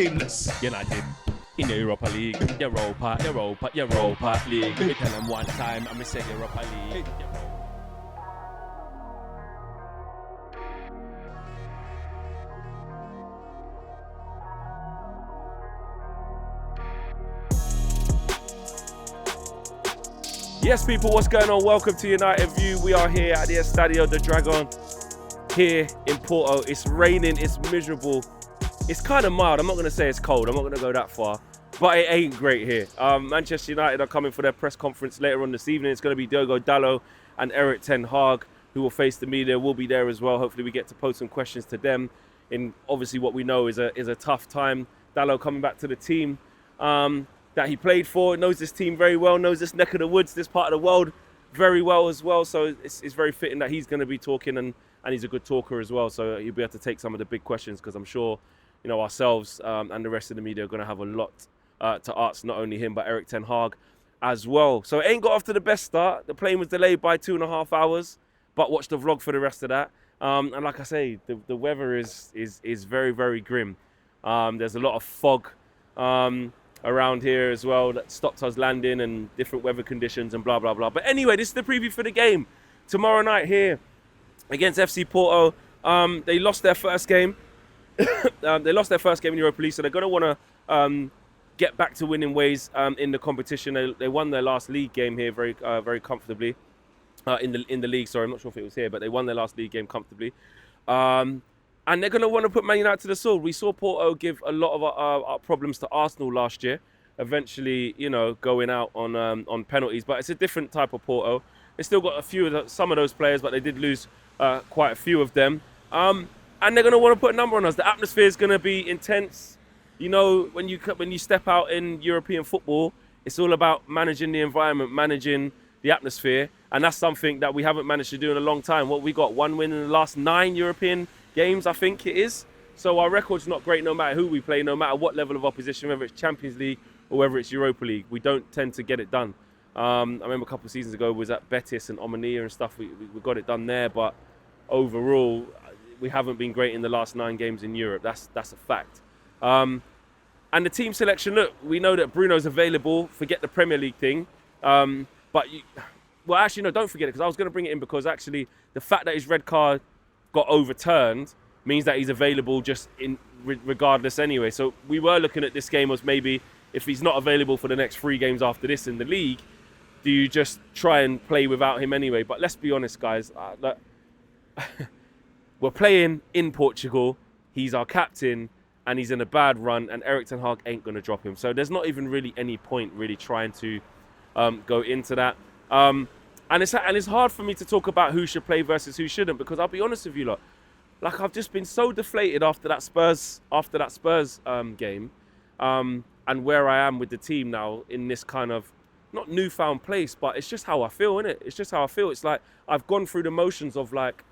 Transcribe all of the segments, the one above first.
blameless. Yeah, I did. In the Europa League, Europa League. Me tell them one time, and me say Europa League. Yes, people, what's going on? Welcome to United View. We are here at the Estadio de Dragon here in Porto. It's raining, it's miserable. It's kind of mild. I'm not going to say it's cold. I'm not going to go that far. But it ain't great here. Manchester United are coming for their press conference later on this evening. It's going to be Diogo Dalot and Erik ten Hag who will face the media. We'll be there as well. Hopefully we get to pose some questions to them in obviously what we know is a tough time. Dalot coming back to the team that he played for, knows this team very well, knows this neck of the woods, this part of the world very well as well. So it's very fitting that he's going to be talking and he's a good talker as well. So he'll be able to take some of the big questions because I'm sure, you know, ourselves and the rest of the media are going to have a lot to ask, not only him, but Erik ten Hag as well. So it ain't got off to the best start. The plane was delayed by 2.5 hours, but watch the vlog for the rest of that. And like I say, the weather is very, very grim. There's a lot of fog around here as well that stopped us landing and different weather conditions and blah, blah, blah. But anyway, this is the preview for the game. Tomorrow night here against FC Porto. They lost their first game. They lost their first game in Europa League, so they're going to want to get back to winning ways in the competition. They won their last league game here very comfortably in the league. Sorry, I'm not sure if it was here, but they won their last league game comfortably. And they're going to want to put Man United to the sword. We saw Porto give a lot of our problems to Arsenal last year, eventually, you know, going out on penalties. But it's a different type of Porto. They still got some of those players, but they did lose quite a few of them. And they're going to want to put a number on us. The atmosphere is going to be intense. You know, when you step out in European football, it's all about managing the environment, managing the atmosphere. And that's something that we haven't managed to do in a long time. What we got, 1 win in the last 9 European games, I think it is. So our record's not great no matter who we play, no matter what level of opposition, whether it's Champions League or whether it's Europa League. We don't tend to get it done. I remember a couple of seasons ago was at Betis and Omonia and stuff. We got it done there, but overall, we haven't been great in the last 9 games in Europe. That's a fact. And the team selection, look, we know that Bruno's available. Forget the Premier League thing. Well, actually, no, don't forget it, because I was going to bring it in because actually the fact that his red card got overturned means that he's available just regardless anyway. So we were looking at this game as maybe if he's not available for the next 3 games after this in the league, do you just try and play without him anyway? But let's be honest, guys. We're playing in Portugal. He's our captain and he's in a bad run and Erik ten Hag ain't going to drop him. So there's not even really any point really trying to go into that. And it's hard for me to talk about who should play versus who shouldn't, because I'll be honest with you lot, like I've just been so deflated after that Spurs game, and where I am with the team now in this kind of not newfound place, but it's just how I feel, innit? It's just how I feel. It's like I've gone through the motions of like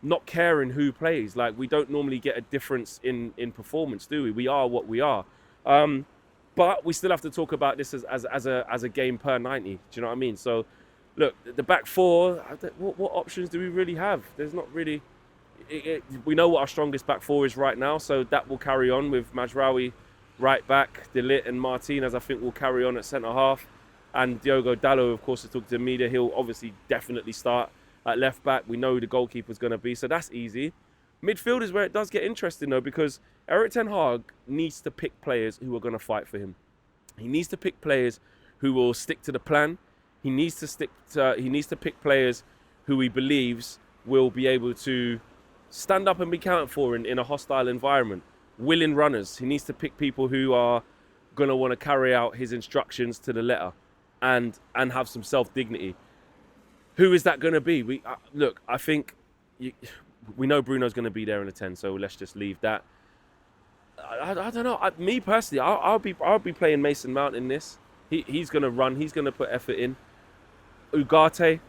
not caring who plays. Like we don't normally get a difference in performance, do we? We are what we are. But we still have to talk about this as a game per 90. Do you know what I mean? So, look, the back four, what options do we really have? There's not really... we know what our strongest back four is right now, so that will carry on with Mazraoui right back, De Ligt and Martinez, I think, will carry on at centre-half. And Diogo Dalot, of course, to talk to the media, he'll obviously definitely start at left-back. We know who the goalkeeper's going to be, so that's easy. Midfield is where it does get interesting, though, because Erik ten Hag needs to pick players who are going to fight for him. He needs to pick players who will stick to the plan. He needs to pick players who he believes will be able to stand up and be counted for in a hostile environment. Willing runners. He needs to pick people who are going to want to carry out his instructions to the letter and have some self-dignity. Who is that going to be? Look, I think we know Bruno's going to be there in the 10, so let's just leave that. I don't know. Me personally, I'll be playing Mason Mount in this. He's going to run. He's going to put effort in. Ugarte,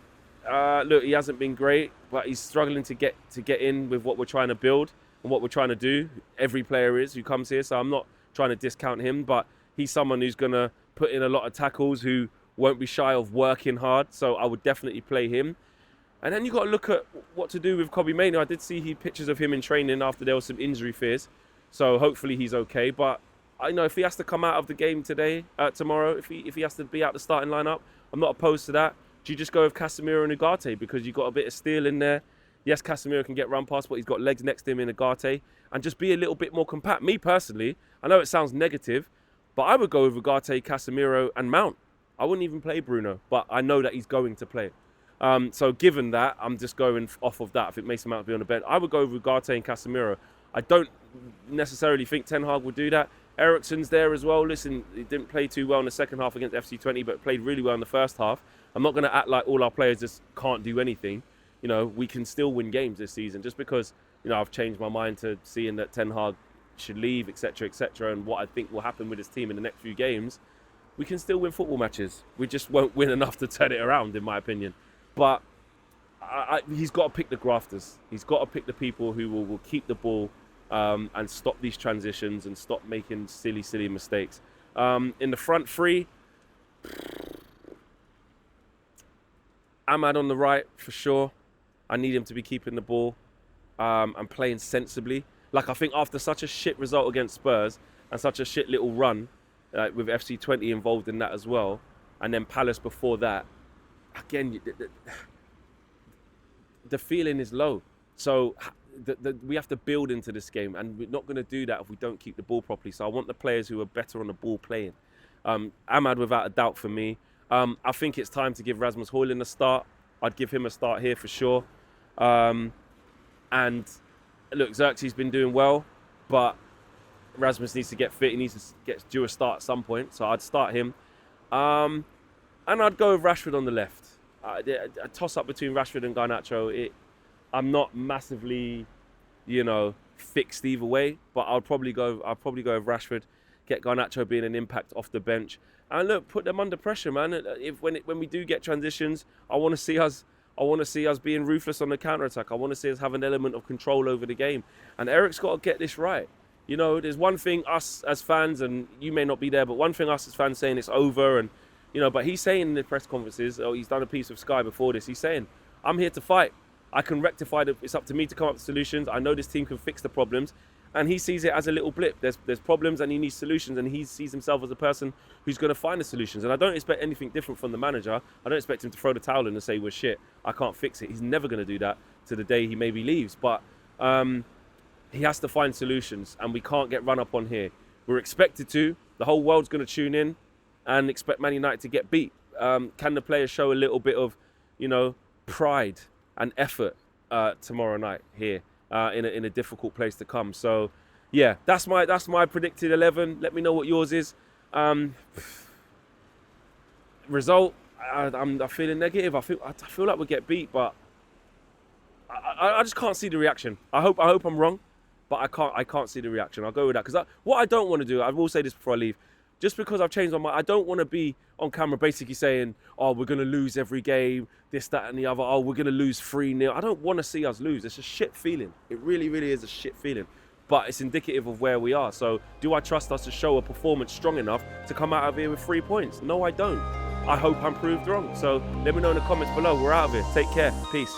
look, he hasn't been great, but he's struggling to get in with what we're trying to build and what we're trying to do. Every player is who comes here, so I'm not trying to discount him, but he's someone who's going to put in a lot of tackles, who won't be shy of working hard, so I would definitely play him. And then you've got to look at what to do with Kobe Mainoo. I did see pictures of him in training after there was some injury fears, so hopefully he's okay. But I know if he has to come out of the game tomorrow, if he has to be out the starting lineup, I'm not opposed to that. Do you just go with Casemiro and Ugarte because you've got a bit of steel in there? Yes, Casemiro can get run past, but he's got legs next to him in Ugarte, and just be a little bit more compact. Me personally, I know it sounds negative, but I would go with Ugarte, Casemiro, and Mount. I wouldn't even play Bruno, but I know that he's going to play. So given that, I'm just going off of that. If it makes him out to be on the bench, I would go with Ugarte and Casemiro. I don't necessarily think Ten Hag will do that. Eriksen's there as well. Listen, he didn't play too well in the second half against FC20, but played really well in the first half. I'm not going to act like all our players just can't do anything. You know, we can still win games this season. Just because, you know, I've changed my mind to seeing that Ten Hag should leave, etc., and what I think will happen with his team in the next few games, we can still win football matches. We just won't win enough to turn it around, in my opinion. But he's got to pick the grafters. He's got to pick the people who will keep the ball and stop these transitions and stop making silly mistakes. In the front three, Ahmad on the right, for sure. I need him to be keeping the ball and playing sensibly. Like, I think after such a shit result against Spurs and such a shit little run, with FC20 involved in that as well, and then Palace before that, again, the feeling is low. So we have to build into this game, and we're not going to do that if we don't keep the ball properly. So I want the players who are better on the ball playing. Ahmad, without a doubt, for me. I think it's time to give Rasmus Højlund a start. I'd give him a start here for sure. And look, Xerxes been doing well, but Rasmus needs to get fit. He needs to get due a start at some point. So I'd start him. And I'd go with Rashford on the left. A toss-up between Rashford and Garnacho. I'm not massively, fixed either way, but I'll probably go with Rashford. Get Garnacho being an impact off the bench, and look, put them under pressure, man. When we do get transitions, I want to see us being ruthless on the counter attack. I want to see us have an element of control over the game. And Eric's got to get this right. There's one thing us as fans, and you may not be there, but one thing us as fans saying it's over, and but he's saying in the press conferences, he's done a piece with Sky before this. He's saying, I'm here to fight. I can rectify it. It's up to me to come up with solutions. I know this team can fix the problems. And he sees it as a little blip. There's problems and he needs solutions, and he sees himself as a person who's going to find the solutions. And I don't expect anything different from the manager. I don't expect him to throw the towel in and say, we're shit, I can't fix it. He's never going to do that to the day he maybe leaves. But he has to find solutions, and we can't get run up on here. We're expected to. The whole world's going to tune in and expect Man United to get beat. Can the players show a little bit of, pride and effort tomorrow night here? In a difficult place to come. So, yeah, that's my predicted 11. Let me know what yours is. Result, I'm feeling negative. I feel like we'll get beat, but I just can't see the reaction. I hope I'm wrong, but I can't see the reaction. I'll go with that, because what I don't want to do, I will say this before I leave, just because I've changed my mind, I don't want to be on camera basically saying, oh, we're going to lose every game, this, that, and the other. Oh, we're going to lose 3-0. I don't want to see us lose. It's a shit feeling. It really, really is a shit feeling. But it's indicative of where we are. So do I trust us to show a performance strong enough to come out of here with 3 points? No, I don't. I hope I'm proved wrong. So let me know in the comments below. We're out of here. Take care. Peace.